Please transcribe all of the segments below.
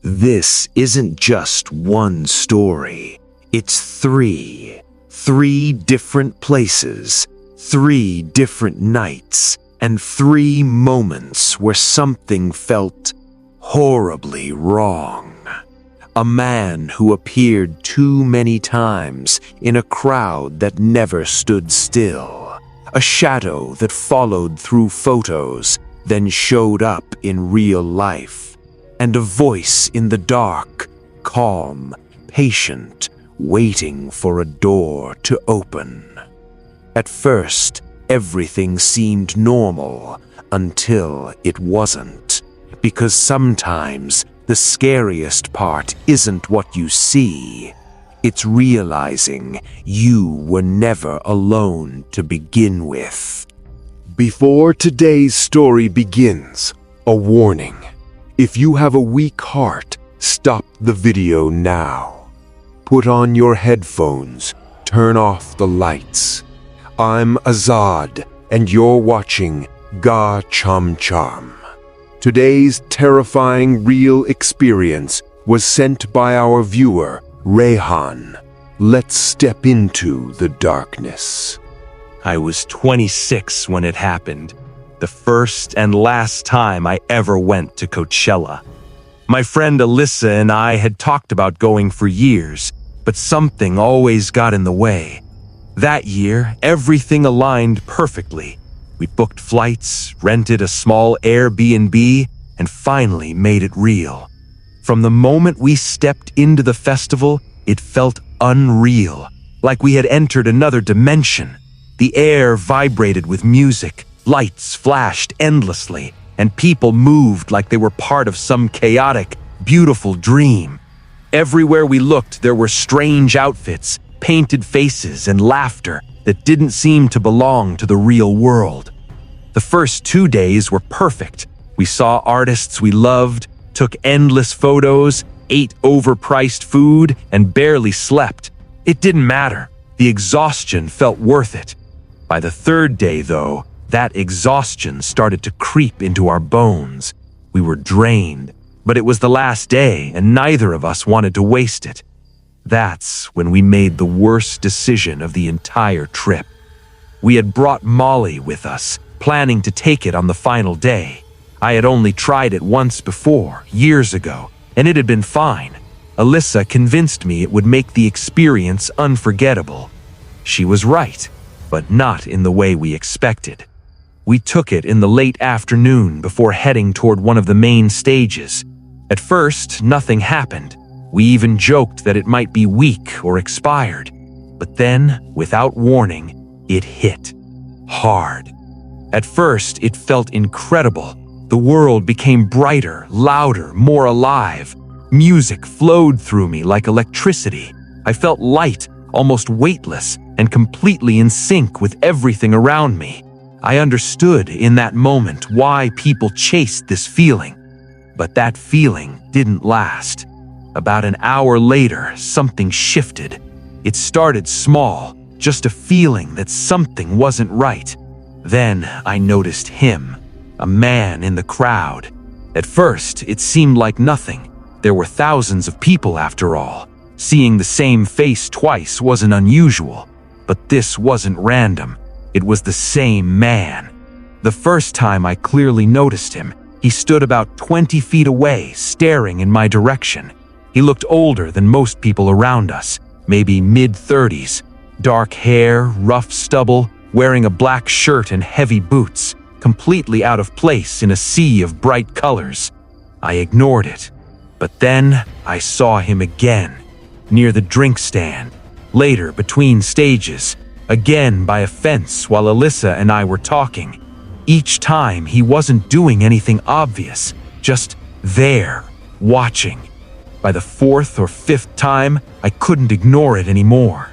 This isn't just one story. It's three. Three different places, 3 different nights, and 3 moments where something felt horribly wrong. A man who appeared too many times in a crowd that never stood still. A shadow that followed through photos, then showed up in real life. And a voice in the dark, calm, patient, waiting for a door to open. At first, everything seemed normal until it wasn't. Because sometimes the scariest part isn't what you see. It's realizing you were never alone to begin with. Before today's story begins, a warning. If you have a weak heart, stop the video now. Put on your headphones, turn off the lights. I'm Azad, and you're watching Chomchom. Today's terrifying real experience was sent by our viewer, Rehan. Let's step into the darkness. I was 26 when it happened, the first and last time I ever went to Coachella. My friend Alyssa and I had talked about going for years, but something always got in the way. That year, everything aligned perfectly. We booked flights, rented a small Airbnb, and finally made it real. From the moment we stepped into the festival, it felt unreal, like we had entered another dimension. The air vibrated with music, lights flashed endlessly, and people moved like they were part of some chaotic, beautiful dream. Everywhere we looked, there were strange outfits, painted faces, and laughter that didn't seem to belong to the real world. The first 2 days were perfect. We saw artists we loved, took endless photos, ate overpriced food, and barely slept. It didn't matter. The exhaustion felt worth it. By the 3rd day, though, that exhaustion started to creep into our bones. We were drained, but it was the last day, and neither of us wanted to waste it. That's when we made the worst decision of the entire trip. We had brought Molly with us, planning to take it on the final day. I had only tried it once before, years ago, and it had been fine. Alyssa convinced me it would make the experience unforgettable. She was right, but not in the way we expected. We took it in the late afternoon before heading toward one of the main stages. At first, nothing happened. We even joked that it might be weak or expired. But then, without warning, it hit. Hard. At first, it felt incredible. The world became brighter, louder, more alive. Music flowed through me like electricity. I felt light, almost weightless, and completely in sync with everything around me. I understood in that moment why people chased this feeling. But that feeling didn't last. About an hour later, something shifted. It started small, just a feeling that something wasn't right. Then I noticed him, a man in the crowd. At first, it seemed like nothing. There were thousands of people after all. Seeing the same face twice wasn't unusual. But this wasn't random. It was the same man. The first time I clearly noticed him, he stood about 20 feet away, staring in my direction. He looked older than most people around us, maybe mid-30s. Dark hair, rough stubble, wearing a black shirt and heavy boots, completely out of place in a sea of bright colors. I ignored it. But then I saw him again, near the drink stand, later between stages, again by a fence while Alyssa and I were talking. Each time he wasn't doing anything obvious, just there, watching. By the 4th or 5th time, I couldn't ignore it anymore.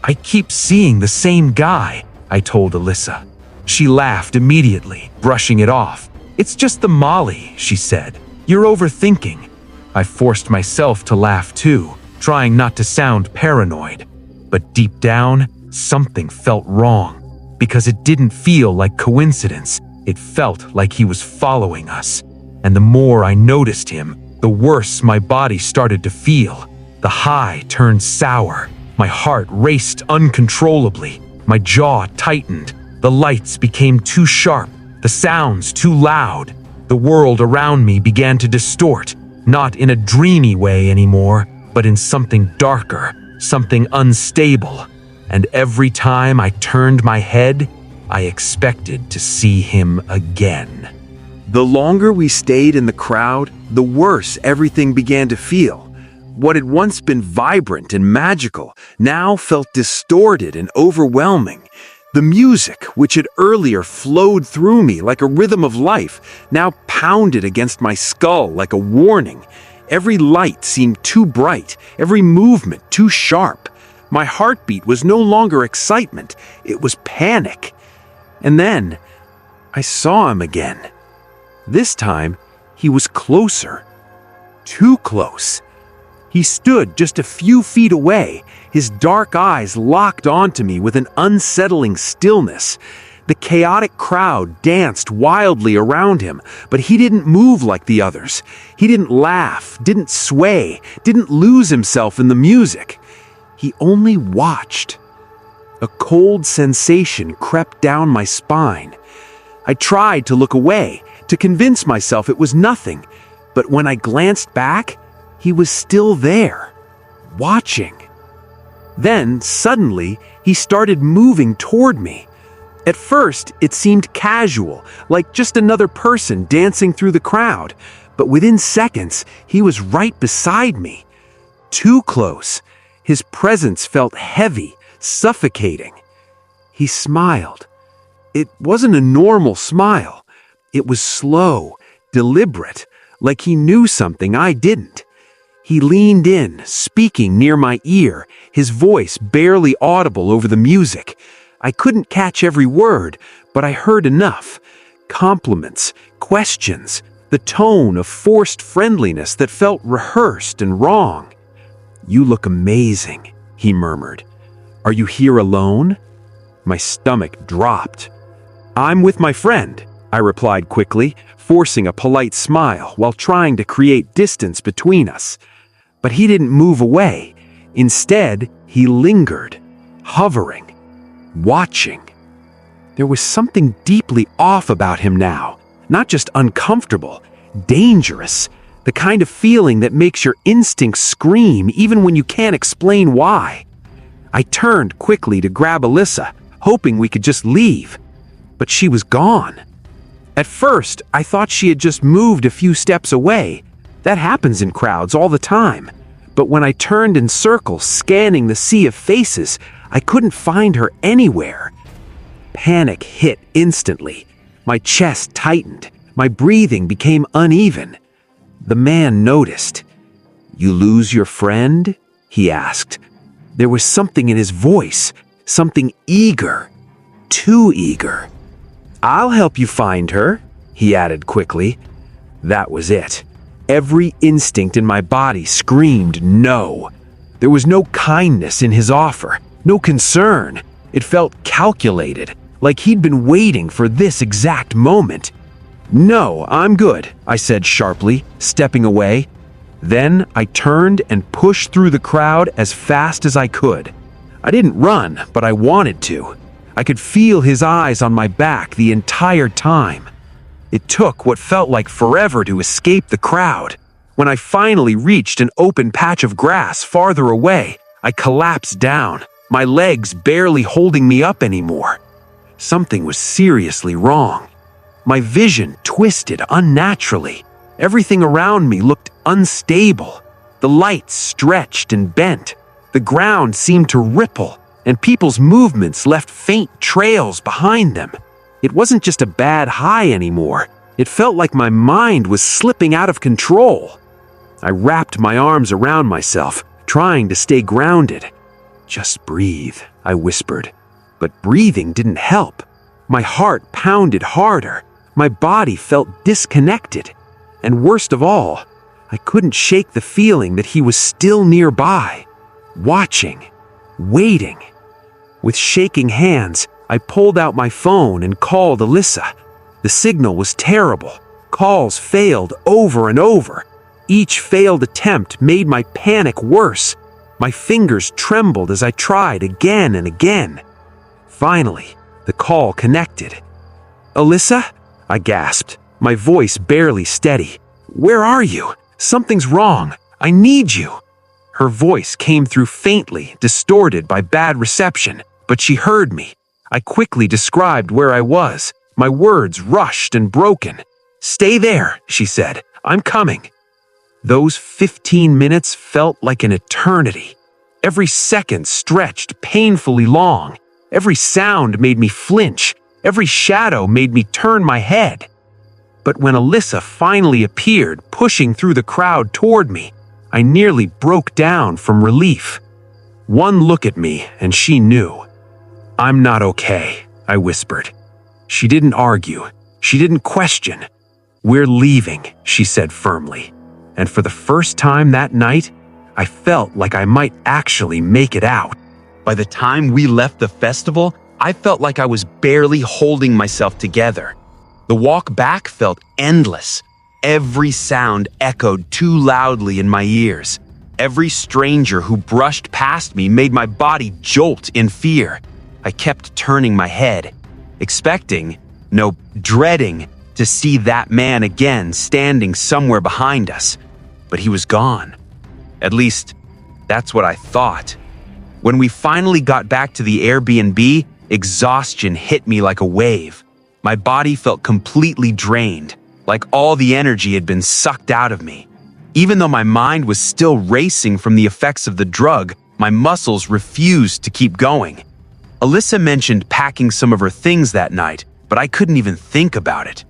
"I keep seeing the same guy," I told Alyssa. She laughed immediately, brushing it off. "It's just the Molly," she said. "You're overthinking." I forced myself to laugh too, trying not to sound paranoid. But deep down, something felt wrong. Because it didn't feel like coincidence, it felt like he was following us. And the more I noticed him, the worse my body started to feel. The high turned sour. My heart raced uncontrollably. My jaw tightened. The lights became too sharp. The sounds too loud. The world around me began to distort, not in a dreamy way anymore, but in something darker, something unstable. And every time I turned my head, I expected to see him again. The longer we stayed in the crowd, the worse everything began to feel. What had once been vibrant and magical now felt distorted and overwhelming. The music, which had earlier flowed through me like a rhythm of life, now pounded against my skull like a warning. Every light seemed too bright, every movement too sharp. My heartbeat was no longer excitement, it was panic. And then, I saw him again. This time, he was closer. Too close. He stood just a few feet away, his dark eyes locked onto me with an unsettling stillness. The chaotic crowd danced wildly around him, but he didn't move like the others. He didn't laugh, didn't sway, didn't lose himself in the music. He only watched. A cold sensation crept down my spine. I tried to look away, to convince myself it was nothing, but when I glanced back, he was still there, watching. Then, suddenly, he started moving toward me. At first, it seemed casual, like just another person dancing through the crowd, but within seconds, he was right beside me. Too close. His presence felt heavy, suffocating. He smiled. It wasn't a normal smile. It was slow, deliberate, like he knew something I didn't. He leaned in, speaking near my ear, his voice barely audible over the music. I couldn't catch every word, but I heard enough. Compliments, questions, the tone of forced friendliness that felt rehearsed and wrong. "You look amazing," he murmured. "Are you here alone?" My stomach dropped. "I'm with my friend," I replied quickly, forcing a polite smile while trying to create distance between us. But he didn't move away. Instead, he lingered, hovering, watching. There was something deeply off about him now, not just uncomfortable, dangerous, the kind of feeling that makes your instincts scream even when you can't explain why. I turned quickly to grab Alyssa, hoping we could just leave, but she was gone. At first, I thought she had just moved a few steps away. That happens in crowds all the time. But when I turned in circles, scanning the sea of faces, I couldn't find her anywhere. Panic hit instantly. My chest tightened. My breathing became uneven. The man noticed. "You lose your friend?" he asked. There was something in his voice, something eager, too eager. "I'll help you find her," he added quickly. That was it. Every instinct in my body screamed no. There was no kindness in his offer, no concern. It felt calculated, like he'd been waiting for this exact moment. "No, I'm good," I said sharply, stepping away. Then I turned and pushed through the crowd as fast as I could. I didn't run, but I wanted to. I could feel his eyes on my back the entire time. It took what felt like forever to escape the crowd. When I finally reached an open patch of grass farther away, I collapsed down, my legs barely holding me up anymore. Something was seriously wrong. My vision twisted unnaturally. Everything around me looked unstable. The lights stretched and bent. The ground seemed to ripple, and people's movements left faint trails behind them. It wasn't just a bad high anymore. It felt like my mind was slipping out of control. I wrapped my arms around myself, trying to stay grounded. "Just breathe," I whispered. But breathing didn't help. My heart pounded harder. My body felt disconnected. And worst of all, I couldn't shake the feeling that he was still nearby, watching, waiting. With shaking hands, I pulled out my phone and called Alyssa. The signal was terrible. Calls failed over and over. Each failed attempt made my panic worse. My fingers trembled as I tried again and again. Finally, the call connected. "Alyssa?" I gasped, my voice barely steady. "Where are you? Something's wrong. I need you." Her voice came through faintly, distorted by bad reception, but she heard me. I quickly described where I was, my words rushed and broken. "Stay there," she said. "I'm coming." Those 15 minutes felt like an eternity. Every second stretched painfully long. Every sound made me flinch. Every shadow made me turn my head. But when Alyssa finally appeared, pushing through the crowd toward me, I nearly broke down from relief. One look at me, and she knew. "I'm not okay," I whispered. She didn't argue. She didn't question. "We're leaving," she said firmly. And for the first time that night, I felt like I might actually make it out. By the time we left the festival, I felt like I was barely holding myself together. The walk back felt endless. Every sound echoed too loudly in my ears. Every stranger who brushed past me made my body jolt in fear. I kept turning my head, expecting, no, dreading, to see that man again standing somewhere behind us. But he was gone. At least, that's what I thought. When we finally got back to the Airbnb, exhaustion hit me like a wave. My body felt completely drained, like all the energy had been sucked out of me. Even though my mind was still racing from the effects of the drug, my muscles refused to keep going. Alyssa mentioned packing some of her things that night, but I couldn't even think about it.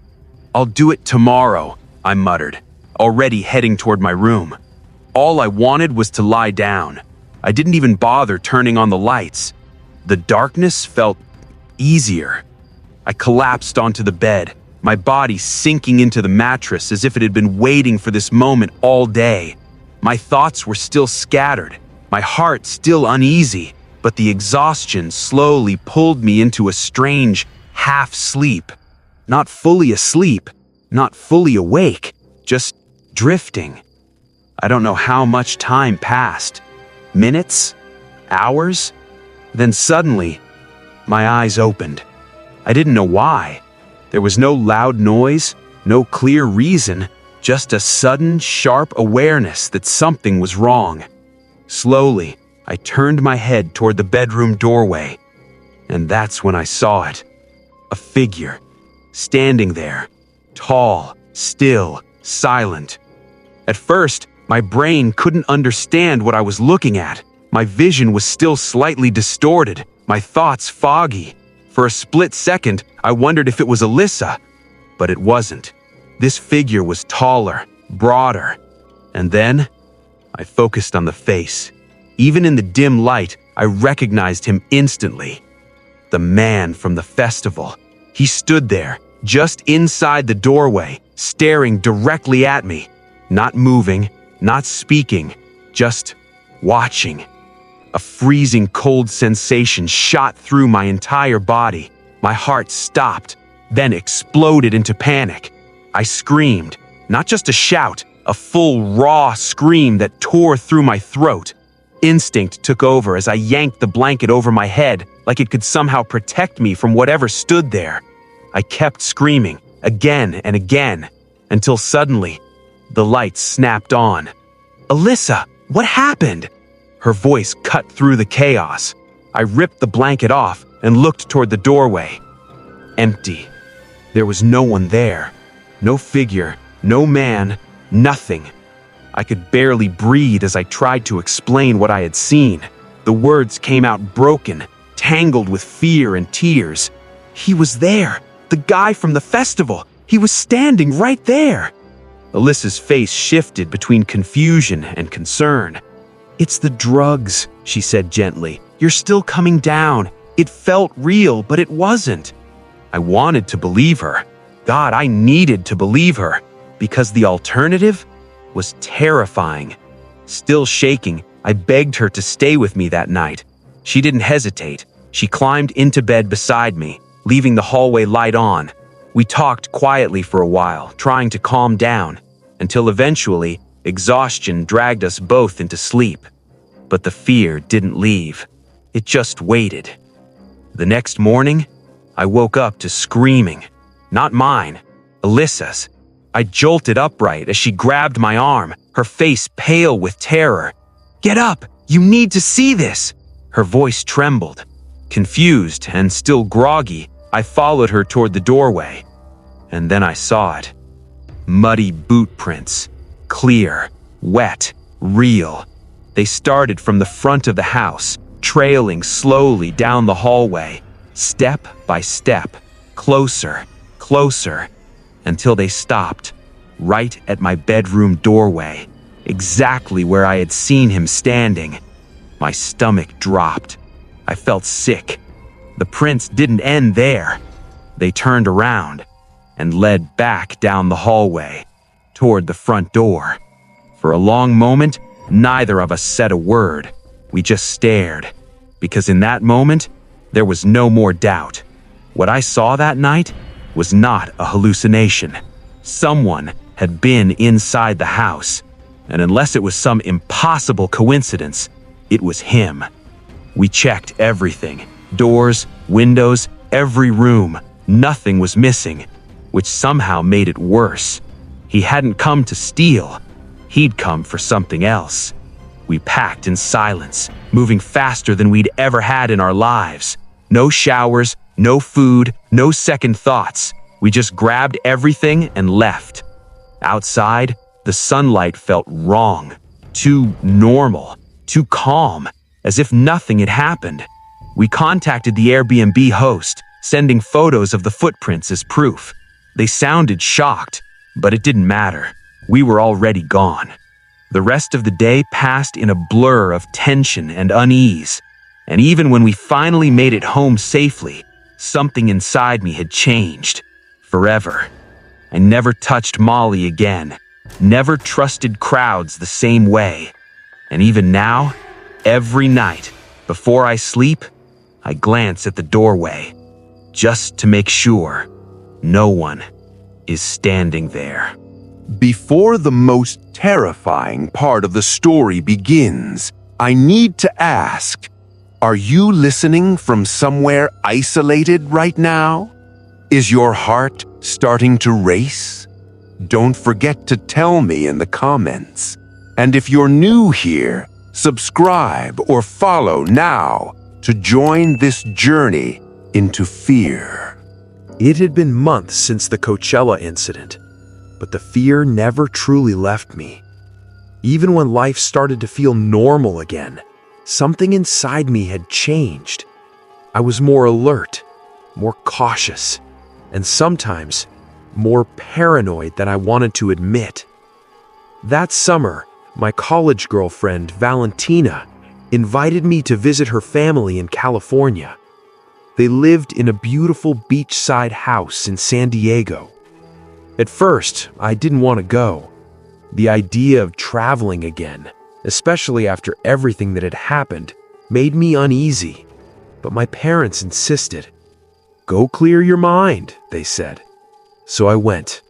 "I'll do it tomorrow," I muttered, already heading toward my room. All I wanted was to lie down. I didn't even bother turning on the lights. The darkness felt easier. I collapsed onto the bed, my body sinking into the mattress as if it had been waiting for this moment all day. My thoughts were still scattered, my heart still uneasy, but the exhaustion slowly pulled me into a strange half-sleep. Not fully asleep, not fully awake, just drifting. I don't know how much time passed. Minutes? Hours? Then suddenly, my eyes opened. I didn't know why. There was no loud noise, no clear reason, just a sudden, sharp awareness that something was wrong. Slowly, I turned my head toward the bedroom doorway, and that's when I saw it. A figure, standing there, tall, still, silent. At first, my brain couldn't understand what I was looking at. My vision was still slightly distorted, my thoughts foggy. For a split second, I wondered if it was Alyssa, but it wasn't. This figure was taller, broader. And then, I focused on the face. Even in the dim light, I recognized him instantly. The man from the festival. He stood there, just inside the doorway, staring directly at me. Not moving, not speaking, just watching. A freezing cold sensation shot through my entire body. My heart stopped, then exploded into panic. I screamed, not just a shout, a full, raw scream that tore through my throat. Instinct took over as I yanked the blanket over my head like it could somehow protect me from whatever stood there. I kept screaming, again and again, until suddenly, the lights snapped on. "Alyssa, what happened?" Her voice cut through the chaos. I ripped the blanket off and looked toward the doorway. Empty. There was no one there. No figure, no man, nothing. I could barely breathe as I tried to explain what I had seen. The words came out broken, tangled with fear and tears. He was there, the guy from the festival. He was standing right there. Alyssa's face shifted between confusion and concern. "It's the drugs," she said gently. "You're still coming down. It felt real, but it wasn't." I wanted to believe her. God, I needed to believe her, because the alternative was terrifying. Still shaking, I begged her to stay with me that night. She didn't hesitate. She climbed into bed beside me, leaving the hallway light on. We talked quietly for a while, trying to calm down, until eventually Exhaustion dragged us both into sleep, but the fear didn't leave. It just waited. The next morning, I woke up to screaming. Not mine, Alyssa's. I jolted upright as she grabbed my arm, her face pale with terror. "Get up! You need to see this!" Her voice trembled. Confused and still groggy, I followed her toward the doorway. And then I saw it. Muddy boot prints. Clear, wet, real. They started from the front of the house, trailing slowly down the hallway, step by step, closer, closer, until they stopped, right at my bedroom doorway, exactly where I had seen him standing. My stomach dropped. I felt sick. The prints didn't end there. They turned around and led back down the hallway, toward the front door. For a long moment, neither of us said a word. We just stared, because in that moment, there was no more doubt. What I saw that night was not a hallucination. Someone had been inside the house, and unless it was some impossible coincidence, it was him. We checked everything, doors, windows, every room. Nothing was missing, which somehow made it worse. He hadn't come to steal. He'd come for something else. We packed in silence, moving faster than we'd ever had in our lives. No showers, no food, no second thoughts. We just grabbed everything and left. Outside, the sunlight felt wrong, too normal, too calm, as if nothing had happened. We contacted the Airbnb host, sending photos of the footprints as proof. They sounded shocked, but it didn't matter. We were already gone. The rest of the day passed in a blur of tension and unease, and even when we finally made it home safely, something inside me had changed. Forever. I never touched Molly again, never trusted crowds the same way. And even now, every night, before I sleep, I glance at the doorway, just to make sure no one is standing there. Before the most terrifying part of the story begins, I need to ask, are you listening from somewhere isolated right now? Is your heart starting to race? Don't forget to tell me in the comments. And if you're new here, subscribe or follow now to join this journey into fear. It had been months since the Coachella incident, but the fear never truly left me. Even when life started to feel normal again, something inside me had changed. I was more alert, more cautious, and sometimes more paranoid than I wanted to admit. That summer, my college girlfriend, Valentina, invited me to visit her family in California. They lived in a beautiful beachside house in San Diego. At first, I didn't want to go. The idea of traveling again, especially after everything that had happened, made me uneasy. But my parents insisted. "Go clear your mind," they said. So I went.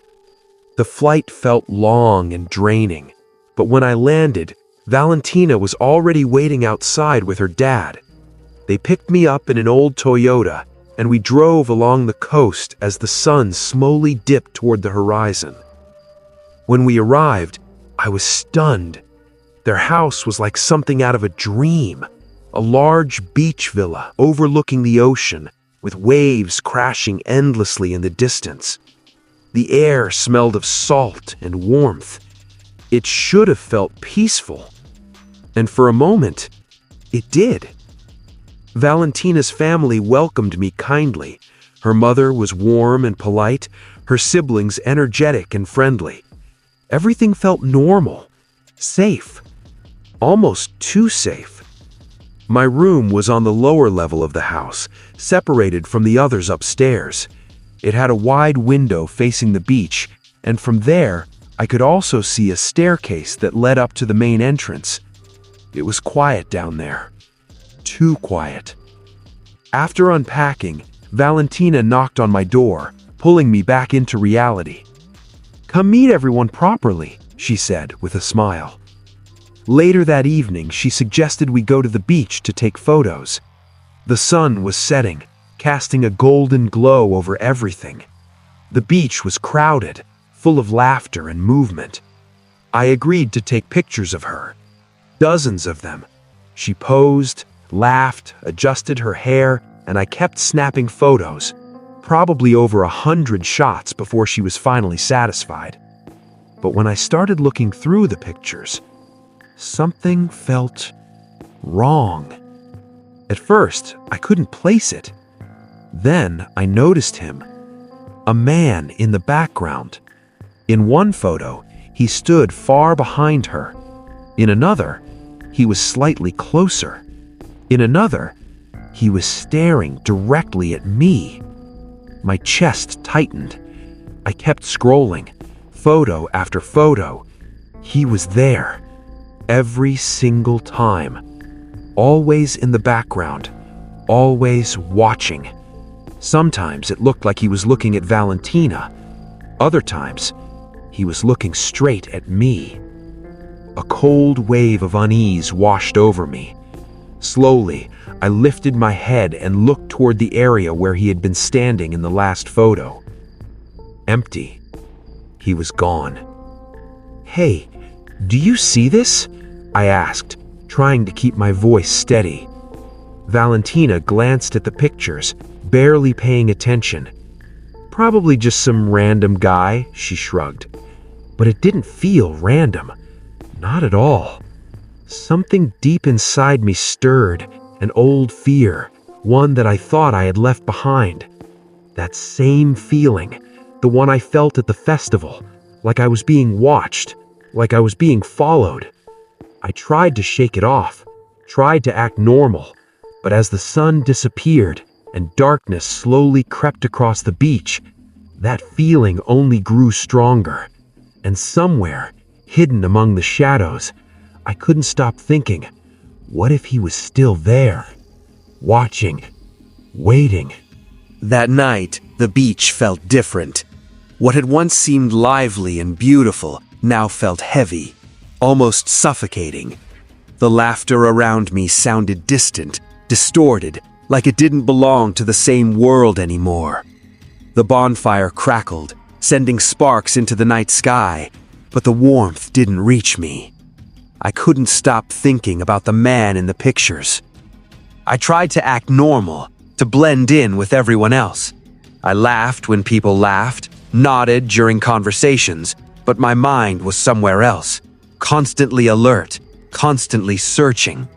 The flight felt long and draining, but when I landed, Valentina was already waiting outside with her dad. They picked me up in an old Toyota, and we drove along the coast as the sun slowly dipped toward the horizon. When we arrived, I was stunned. Their house was like something out of a dream, a large beach villa overlooking the ocean, with waves crashing endlessly in the distance. The air smelled of salt and warmth. It should have felt peaceful. And for a moment, it did. Valentina's family welcomed me kindly. Her mother was warm and polite, her siblings energetic and friendly. Everything felt normal, safe, almost too safe. My room was on the lower level of the house, separated from the others upstairs. It had a wide window facing the beach, and from there, I could also see a staircase that led up to the main entrance. It was quiet down there. Too quiet. After unpacking, Valentina knocked on my door, pulling me back into reality. "Come meet everyone properly," she said with a smile. Later that evening, she suggested we go to the beach to take photos. The sun was setting, casting a golden glow over everything. The beach was crowded, full of laughter and movement. I agreed to take pictures of her. Dozens of them. She posed, laughed, adjusted her hair, and I kept snapping photos, probably over 100 shots before she was finally satisfied. But when I started looking through the pictures, something felt wrong. At first, I couldn't place it. Then I noticed him, a man in the background. In one photo, he stood far behind her. In another, he was slightly closer. In another, he was staring directly at me. My chest tightened. I kept scrolling, photo after photo. He was there, every single time. Always in the background, always watching. Sometimes it looked like he was looking at Valentina. Other times, he was looking straight at me. A cold wave of unease washed over me. Slowly, I lifted my head and looked toward the area where he had been standing in the last photo. Empty. He was gone. "Hey, do you see this?" I asked, trying to keep my voice steady. Valentina glanced at the pictures, barely paying attention. "Probably just some random guy," she shrugged. But it didn't feel random. Not at all. Something deep inside me stirred, an old fear, one that I thought I had left behind. That same feeling, the one I felt at the festival, like I was being watched, like I was being followed. I tried to shake it off, tried to act normal, but as the sun disappeared and darkness slowly crept across the beach, that feeling only grew stronger. And somewhere, hidden among the shadows, I couldn't stop thinking, what if he was still there? Watching, waiting. That night, the beach felt different. What had once seemed lively and beautiful now felt heavy, almost suffocating. The laughter around me sounded distant, distorted, like it didn't belong to the same world anymore. The bonfire crackled, sending sparks into the night sky, but the warmth didn't reach me. I couldn't stop thinking about the man in the pictures. I tried to act normal, to blend in with everyone else. I laughed when people laughed, nodded during conversations, but my mind was somewhere else, constantly alert, constantly searching.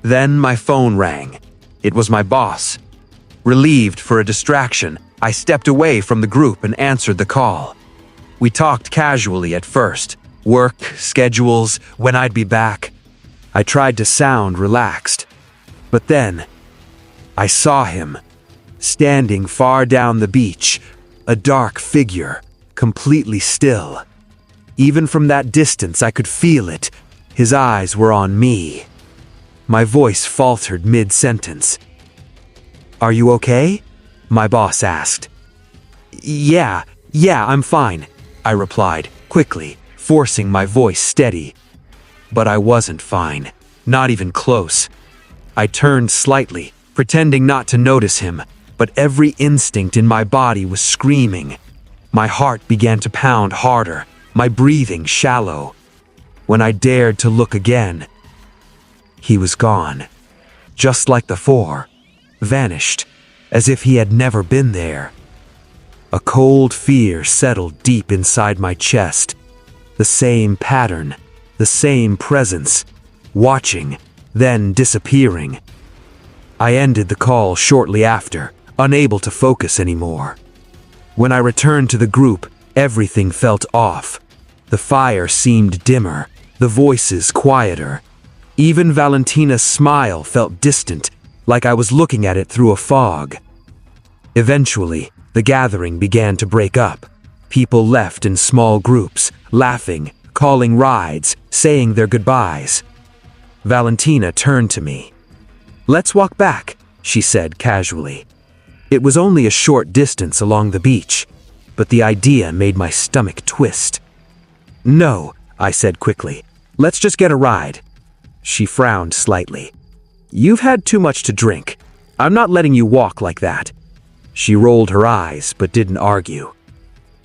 Then my phone rang. It was my boss. Relieved for a distraction, I stepped away from the group and answered the call. We talked casually at first, work, schedules, when I'd be back. I tried to sound relaxed. But then, I saw him, standing far down the beach, a dark figure, completely still. Even from that distance, I could feel it. His eyes were on me. My voice faltered mid-sentence. "Are you okay?" my boss asked. Yeah, I'm fine," I replied, quickly, forcing my voice steady. But I wasn't fine, not even close. I turned slightly, pretending not to notice him, but every instinct in my body was screaming. My heart began to pound harder, my breathing shallow. When I dared to look again, he was gone. Just like before, vanished, as if he had never been there. A cold fear settled deep inside my chest. The same pattern, the same presence, watching, then disappearing. I ended the call shortly after, unable to focus anymore. When I returned to the group, everything felt off. The fire seemed dimmer, the voices quieter. Even Valentina's smile felt distant, like I was looking at it through a fog. Eventually, the gathering began to break up. People left in small groups, laughing, calling rides, saying their goodbyes. Valentina turned to me. "Let's walk back," she said casually. It was only a short distance along the beach, but the idea made my stomach twist. No, I said quickly. Let's just get a ride. She frowned slightly. You've had too much to drink. I'm not letting you walk like that. She rolled her eyes, but didn't argue.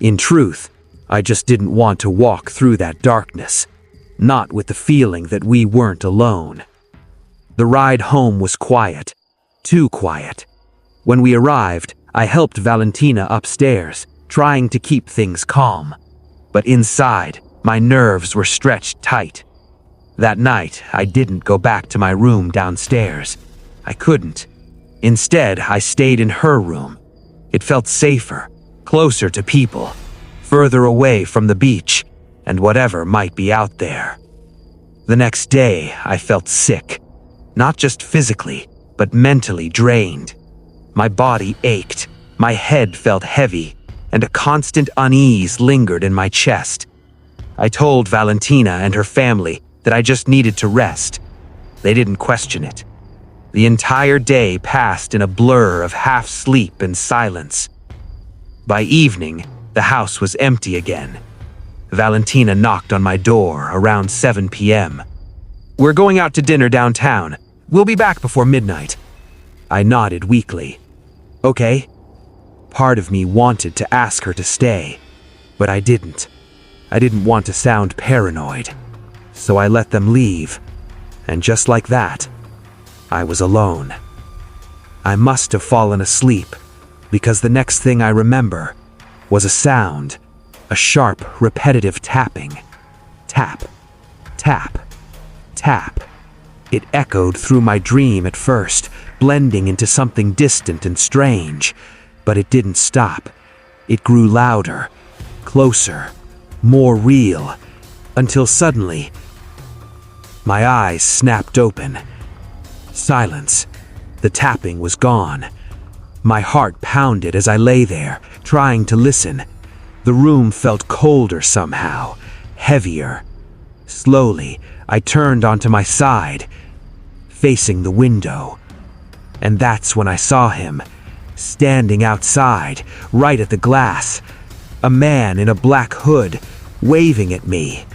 In truth, I just didn't want to walk through that darkness, not with the feeling that we weren't alone. The ride home was quiet, too quiet. When we arrived, I helped Valentina upstairs, trying to keep things calm. But inside, my nerves were stretched tight. That night, I didn't go back to my room downstairs. I couldn't. Instead, I stayed in her room. It felt safer, closer to people, further away from the beach and whatever might be out there. The next day, I felt sick, not just physically, but mentally drained. My body ached, my head felt heavy, and a constant unease lingered in my chest. I told Valentina and her family that I just needed to rest. They didn't question it. The entire day passed in a blur of half sleep and silence. By evening, the house was empty again. Valentina knocked on my door around 7 p.m. We're going out to dinner downtown. We'll be back before midnight. I nodded weakly. Okay. Part of me wanted to ask her to stay, but I didn't. I didn't want to sound paranoid. So I let them leave, and just like that, I was alone. I must have fallen asleep, because the next thing I remember was a sound, a sharp, repetitive tapping. Tap, tap, tap. It echoed through my dream at first, blending into something distant and strange, but it didn't stop. It grew louder, closer, more real, until suddenly, my eyes snapped open. Silence. The tapping was gone. My heart pounded as I lay there, trying to listen. The room felt colder somehow, heavier. Slowly, I turned onto my side, facing the window. And that's when I saw him, standing outside, right at the glass. A man in a black hood, waving at me.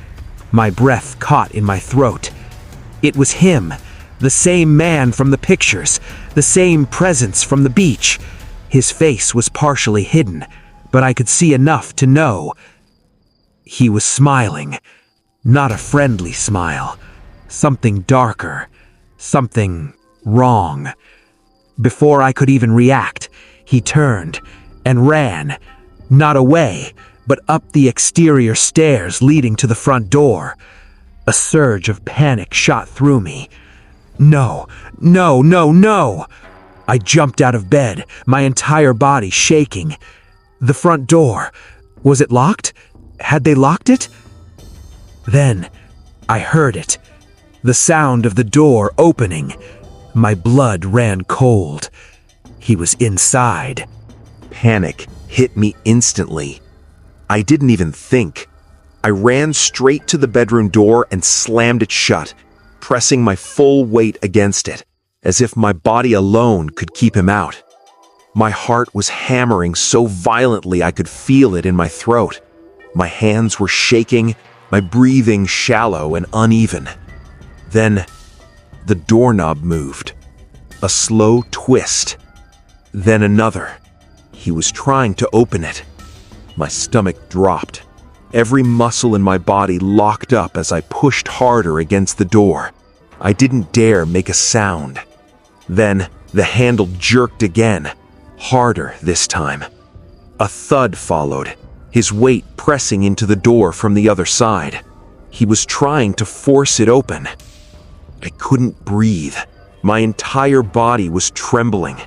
My breath caught in my throat. It was him, the same man from the pictures, the same presence from the beach. His face was partially hidden, but I could see enough to know. He was smiling, not a friendly smile. Something darker, something wrong. Before I could even react, he turned and ran, not away, but up the exterior stairs leading to the front door. A surge of panic shot through me. No, no, no, no! I jumped out of bed, my entire body shaking. The front door, was it locked? Had they locked it? Then, I heard it. The sound of the door opening. My blood ran cold. He was inside. Panic hit me instantly. I didn't even think. I ran straight to the bedroom door and slammed it shut, pressing my full weight against it, as if my body alone could keep him out. My heart was hammering so violently I could feel it in my throat. My hands were shaking, my breathing shallow and uneven. Then, the doorknob moved. A slow twist. Then another. He was trying to open it. My stomach dropped. Every muscle in my body locked up as I pushed harder against the door. I didn't dare make a sound. Then, the handle jerked again, harder this time. A thud followed, his weight pressing into the door from the other side. He was trying to force it open. I couldn't breathe. My entire body was trembling.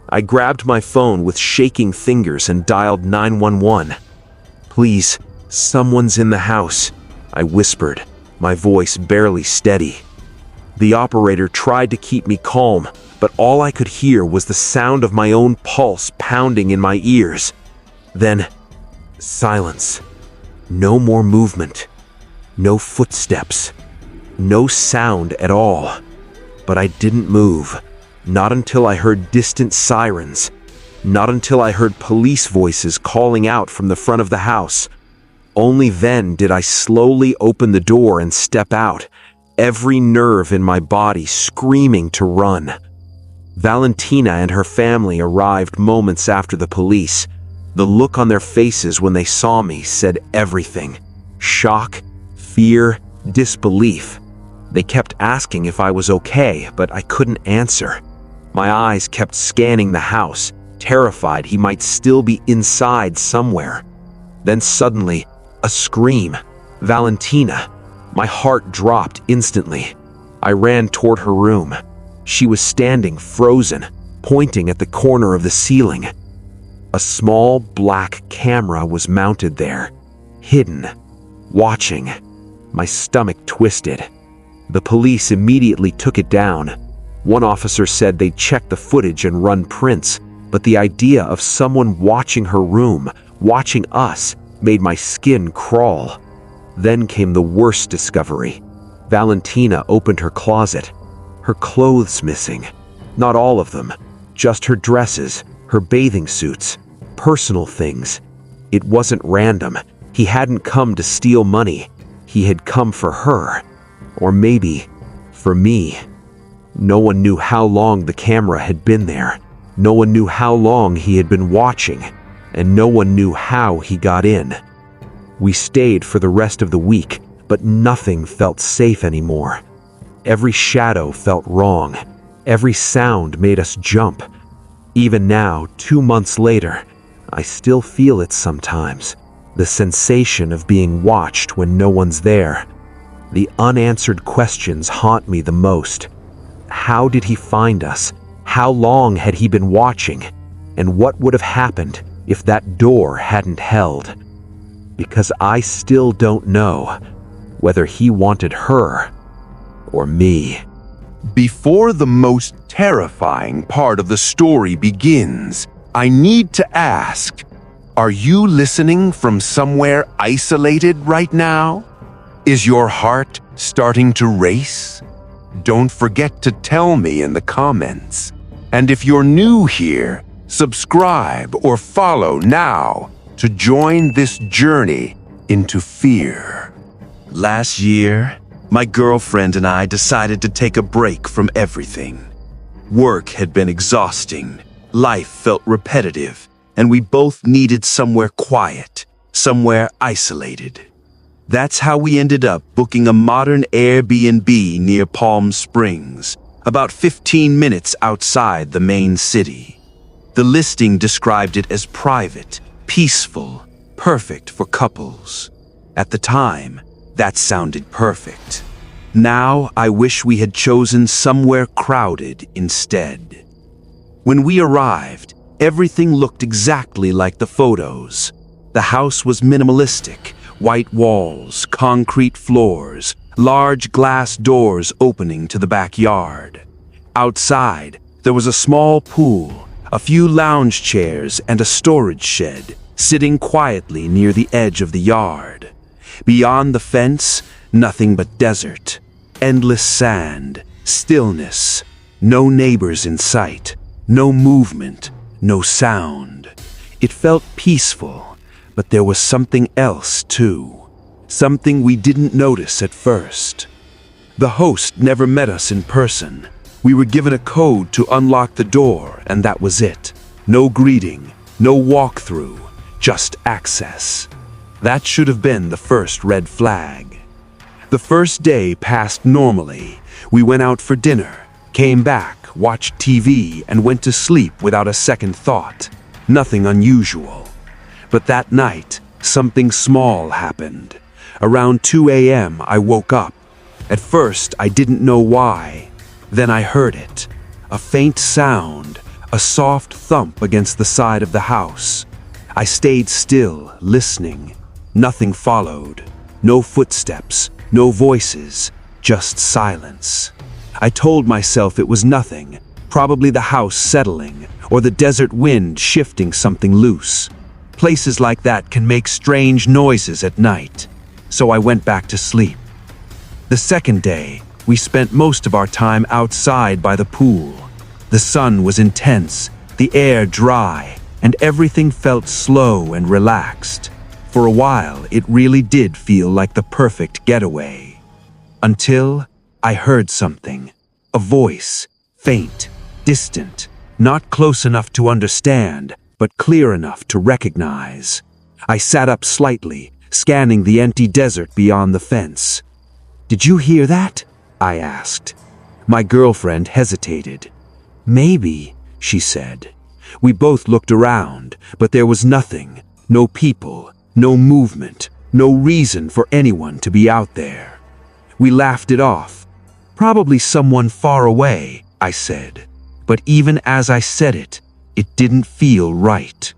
I grabbed my phone with shaking fingers and dialed 911. "Please, someone's in the house," I whispered, my voice barely steady. The operator tried to keep me calm, but all I could hear was the sound of my own pulse pounding in my ears. Then, silence. No more movement. No footsteps. No sound at all. But I didn't move. Not until I heard distant sirens. Not until I heard police voices calling out from the front of the house. Only then did I slowly open the door and step out, every nerve in my body screaming to run. Valentina and her family arrived moments after the police. The look on their faces when they saw me said everything. Shock, fear, disbelief. They kept asking if I was okay, but I couldn't answer. My eyes kept scanning the house, terrified he might still be inside somewhere. Then suddenly, a scream. Valentina. My heart dropped instantly. I ran toward her room. She was standing frozen, pointing at the corner of the ceiling. A small black camera was mounted there, hidden, watching. My stomach twisted. The police immediately took it down. One officer said they'd check the footage and run prints, but the idea of someone watching her room, watching us, made my skin crawl. Then came the worst discovery. Valentina opened her closet. Her clothes missing. Not all of them, just her dresses, her bathing suits, personal things. It wasn't random. He hadn't come to steal money. He had come for her. Or maybe for me. No one knew how long the camera had been there. No one knew how long he had been watching. And no one knew how he got in. We stayed for the rest of the week, but nothing felt safe anymore. Every shadow felt wrong. Every sound made us jump. Even now, 2 months later, I still feel it sometimes. The sensation of being watched when no one's there. The unanswered questions haunt me the most. How did he find us? How long had he been watching? And what would have happened if that door hadn't held? Because I still don't know whether he wanted her or me. Before the most terrifying part of the story begins, I need to ask, are you listening from somewhere isolated right now? Is your heart starting to race? Don't forget to tell me in the comments. And if you're new here, subscribe or follow now to join this journey into fear. Last year, my girlfriend and I decided to take a break from everything. Work had been exhausting, life felt repetitive, and we both needed somewhere quiet, somewhere isolated. That's how we ended up booking a modern Airbnb near Palm Springs, about 15 minutes outside the main city. The listing described it as private, peaceful, perfect for couples. At the time, that sounded perfect. Now, I wish we had chosen somewhere crowded instead. When we arrived, everything looked exactly like the photos. The house was minimalistic, white walls, concrete floors, large glass doors opening to the backyard. Outside, there was a small pool, a few lounge chairs, and a storage shed, sitting quietly near the edge of the yard. Beyond the fence, nothing but desert. Endless sand, stillness, no neighbors in sight, no movement, no sound. It felt peaceful, but there was something else too. Something we didn't notice at first. The host never met us in person. We were given a code to unlock the door, and that was it. No greeting, no walkthrough, just access. That should have been the first red flag. The first day passed normally. We went out for dinner, came back, watched TV, and went to sleep without a second thought. Nothing unusual. But that night, something small happened. Around 2 a.m., I woke up. At first, I didn't know why. Then I heard it. A faint sound, a soft thump against the side of the house. I stayed still, listening. Nothing followed. No footsteps, no voices, just silence. I told myself it was nothing, probably the house settling, or the desert wind shifting something loose. Places like that can make strange noises at night, so I went back to sleep. The second day, we spent most of our time outside by the pool. The sun was intense, the air dry, and everything felt slow and relaxed. For a while, it really did feel like the perfect getaway. Until I heard something. A voice, faint, distant, not close enough to understand, but clear enough to recognize. I sat up slightly, scanning the empty desert beyond the fence. "Did you hear that?" I asked. My girlfriend hesitated. "Maybe," she said. We both looked around, but there was nothing. No people, no movement, no reason for anyone to be out there. We laughed it off. "Probably someone far away," I said. But even as I said it, it didn't feel right.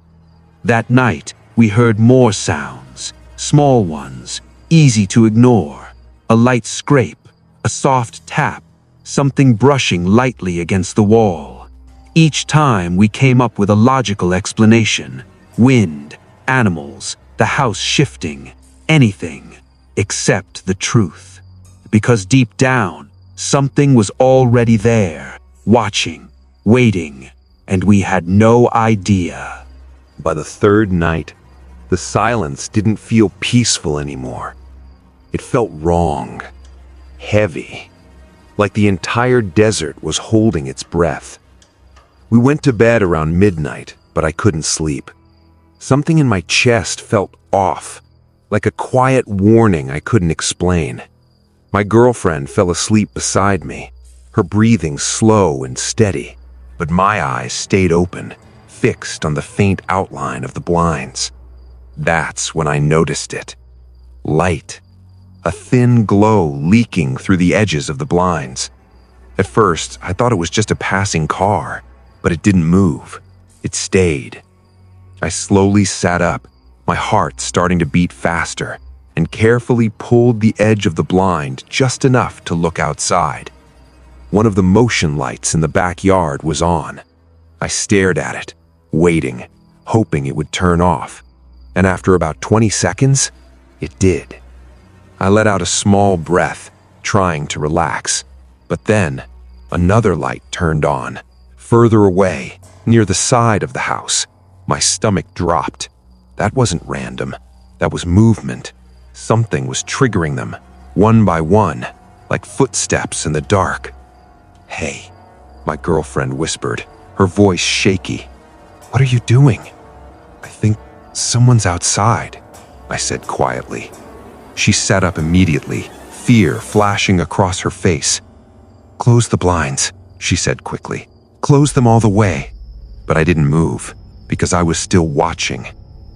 That night, we heard more sounds, small ones, easy to ignore. A light scrape, a soft tap, something brushing lightly against the wall. Each time we came up with a logical explanation. Wind, animals, the house shifting, anything except the truth. Because deep down, something was already there, watching, waiting, and we had no idea. By the third night, the silence didn't feel peaceful anymore. It felt wrong, heavy, like the entire desert was holding its breath. We went to bed around midnight, but I couldn't sleep. Something in my chest felt off, like a quiet warning I couldn't explain. My girlfriend fell asleep beside me, her breathing slow and steady, but my eyes stayed open, fixed on the faint outline of the blinds. That's when I noticed it. Light. A thin glow leaking through the edges of the blinds. At first, I thought it was just a passing car, but it didn't move. It stayed. I slowly sat up, my heart starting to beat faster, and carefully pulled the edge of the blind just enough to look outside. One of the motion lights in the backyard was on. I stared at it, waiting, hoping it would turn off. And after about 20 seconds, it did. I let out a small breath, trying to relax. But then, another light turned on, further away, near the side of the house. My stomach dropped. That wasn't random. That was movement. Something was triggering them, one by one, like footsteps in the dark. "Hey," my girlfriend whispered, her voice shaky. "What are you doing?" "I think someone's outside," I said quietly. She sat up immediately, fear flashing across her face. "Close the blinds," she said quickly. "Close them all the way." But I didn't move, because I was still watching.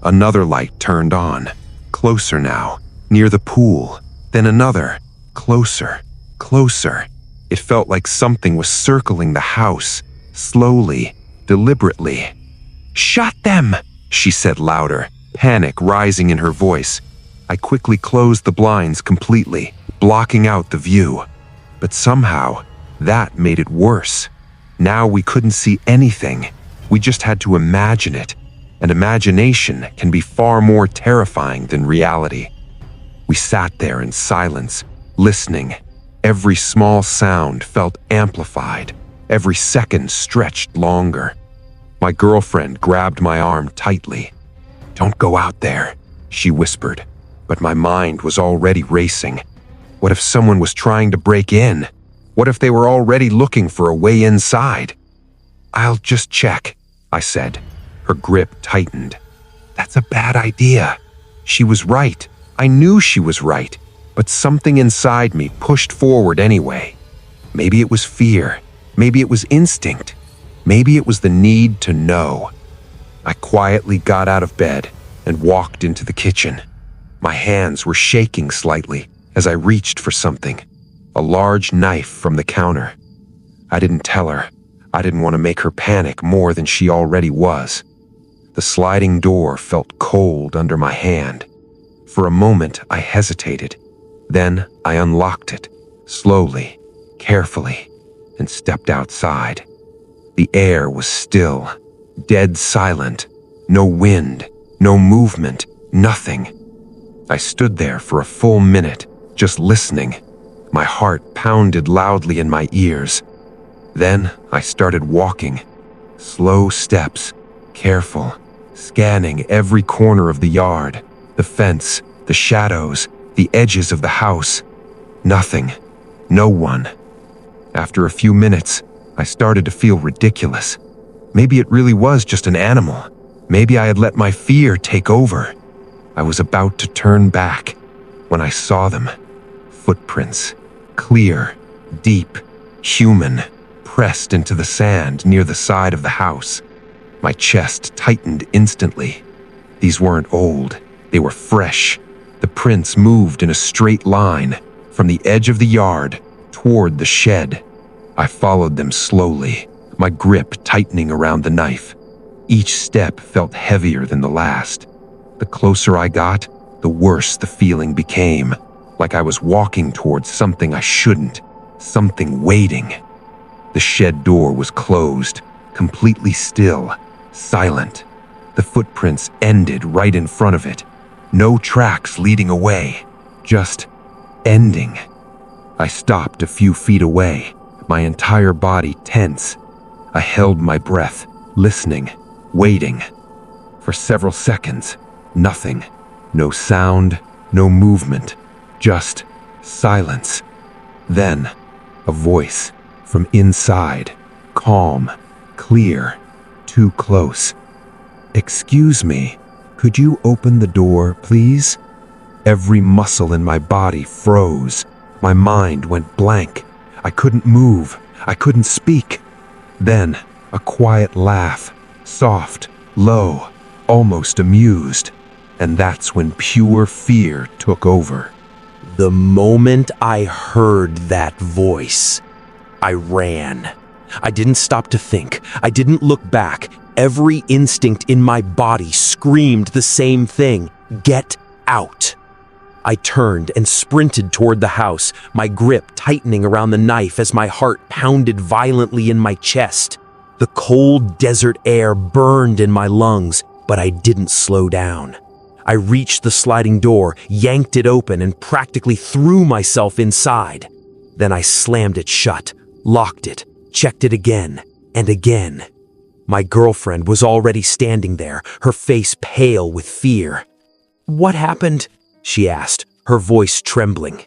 Another light turned on, closer now, near the pool. Then another, closer, closer. It felt like something was circling the house, slowly, deliberately. "Shut them!" she said louder, panic rising in her voice. I quickly closed the blinds completely, blocking out the view. But somehow, that made it worse. Now we couldn't see anything. We just had to imagine it. And imagination can be far more terrifying than reality. We sat there in silence, listening. Every small sound felt amplified. Every second stretched longer. My girlfriend grabbed my arm tightly. "Don't go out there," she whispered. But my mind was already racing. What if someone was trying to break in? What if they were already looking for a way inside? "I'll just check," I said. Her grip tightened. "That's a bad idea." She was right. I knew she was right. But something inside me pushed forward anyway. Maybe it was fear. Maybe it was instinct. Maybe it was the need to know. I quietly got out of bed and walked into the kitchen. My hands were shaking slightly as I reached for something. A large knife from the counter. I didn't tell her. I didn't want to make her panic more than she already was. The sliding door felt cold under my hand. For a moment, I hesitated. Then I unlocked it, slowly, carefully, and stepped outside. The air was still, dead silent. No wind, no movement, nothing. I stood there for a full minute, just listening. My heart pounded loudly in my ears. Then I started walking. Slow steps, careful, scanning every corner of the yard, The fence, the shadows, the edges of the house. Nothing. No one. After a few minutes, I started to feel ridiculous. Maybe it really was just an animal. Maybe I had let my fear take over. I was about to turn back when I saw them. Footprints. Clear, deep, human, pressed into the sand near the side of the house. My chest tightened instantly. These weren't old. They were fresh. The prints moved in a straight line from the edge of the yard toward the shed. I followed them slowly, my grip tightening around the knife. Each step felt heavier than the last. The closer I got, the worse the feeling became, like I was walking towards something I shouldn't, something waiting. The shed door was closed, completely still, silent. The footprints ended right in front of it. No tracks leading away, just ending. I stopped a few feet away, my entire body tense. I held my breath, listening, waiting. For several seconds, nothing. No sound, no movement, just silence. Then, a voice from inside, calm, clear, too close. "Excuse me, could you open the door, please?" Every muscle in my body froze. My mind went blank. I couldn't move. I couldn't speak. Then, a quiet laugh, soft, low, almost amused. And that's when pure fear took over. The moment I heard that voice, I ran. I didn't stop to think. I didn't look back. Every instinct in my body screamed the same thing: get out. I turned and sprinted toward the house, my grip tightening around the knife as my heart pounded violently in my chest. The cold desert air burned in my lungs, but I didn't slow down. I reached the sliding door, yanked it open, and practically threw myself inside. Then I slammed it shut, locked it, checked it again and again. My girlfriend was already standing there, her face pale with fear. "What happened?" she asked, her voice trembling.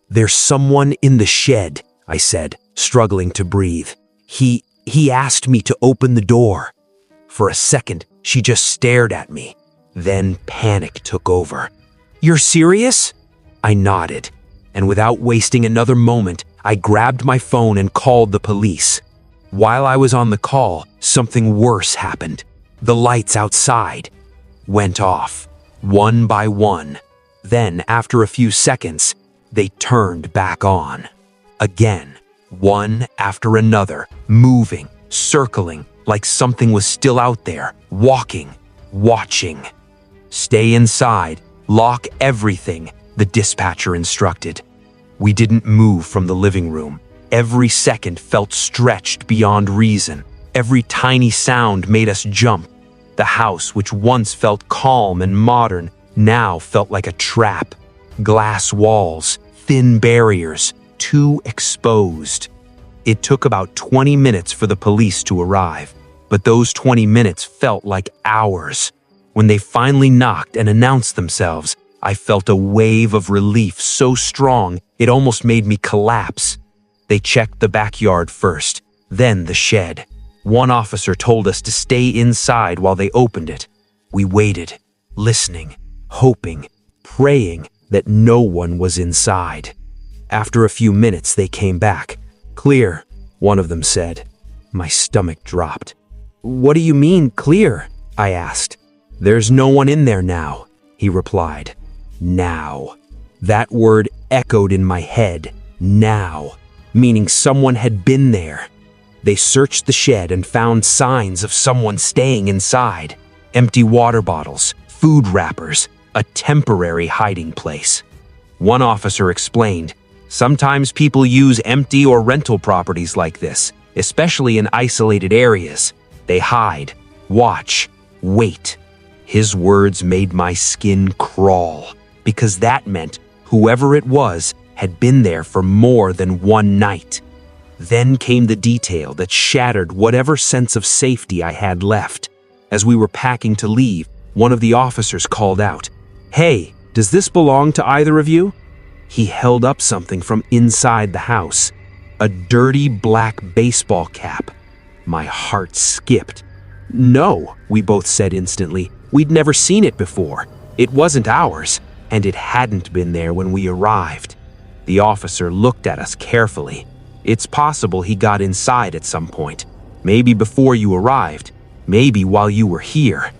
"There's someone in the shed," I said, struggling to breathe. He asked me to open the door." For a second, she just stared at me. Then panic took over. "You're serious?" I nodded, and without wasting another moment, I grabbed my phone and called the police. While I was on the call, something worse happened. The lights outside went off, one by one. Then, after a few seconds, they turned back on. Again, one after another, moving, circling, like something was still out there, walking, watching. "Stay inside, lock everything," the dispatcher instructed. We didn't move from the living room. Every second felt stretched beyond reason. Every tiny sound made us jump. The house, which once felt calm and modern, now felt like a trap. Glass walls, thin barriers, too exposed. It took about 20 minutes for the police to arrive, but those 20 minutes felt like hours. When they finally knocked and announced themselves, I felt a wave of relief so strong it almost made me collapse. They checked the backyard first, then the shed. One officer told us to stay inside while they opened it. We waited, listening, hoping, praying that no one was inside. After a few minutes, they came back. "Clear," one of them said. My stomach dropped. "What do you mean, clear?" I asked. "There's no one in there now," he replied. Now. That word echoed in my head. Now. Meaning someone had been there. They searched the shed and found signs of someone staying inside. Empty water bottles, food wrappers, a temporary hiding place. One officer explained, "Sometimes people use empty or rental properties like this, especially in isolated areas. They hide, watch, wait." His words made my skin crawl, because that meant whoever it was had been there for more than one night. Then came the detail that shattered whatever sense of safety I had left. As we were packing to leave, one of the officers called out, "Hey, does this belong to either of you?" He held up something from inside the house. A dirty black baseball cap. My heart skipped. "No," we both said instantly. We'd never seen it before. It wasn't ours, and it hadn't been there when we arrived. The officer looked at us carefully. It's possible he got inside at some point. Maybe before you arrived. Maybe while you were here.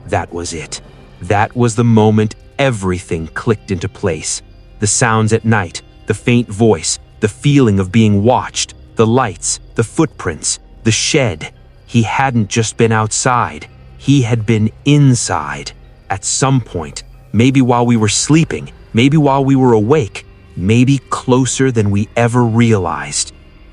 That was it. That was the moment everything clicked into place. The sounds at night, the faint voice, the feeling of being watched, the lights, the footprints, the shed. He hadn't just been outside. He had been inside. At some point. Maybe while we were sleeping. Maybe while we were awake. Maybe closer than we ever realized.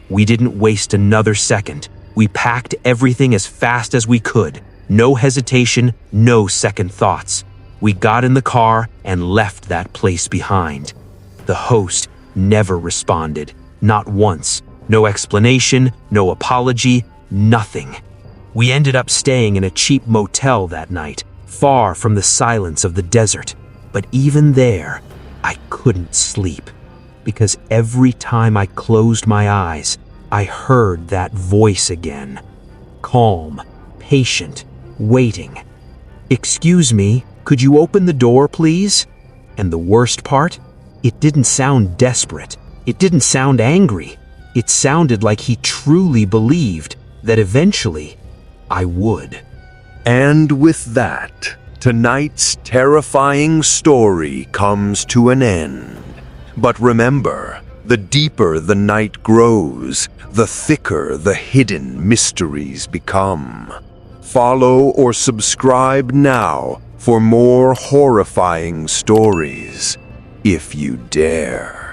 We didn't waste another second. We packed everything as fast as we could. No hesitation, no second thoughts. We got in the car and left that place behind. The host never responded. Not once. No explanation, no apology, nothing. We ended up staying in a cheap motel that night, far from the silence of the desert. But even there, I couldn't sleep. Because every time I closed my eyes, I heard that voice again. Calm, patient, waiting. "Excuse me, could you open the door, please?" And the worst part? It didn't sound desperate. It didn't sound angry. It sounded like he truly believed that eventually I would. And with that, tonight's terrifying story comes to an end. But remember, the deeper the night grows, the thicker the hidden mysteries become. Follow or subscribe now for more horrifying stories, if you dare.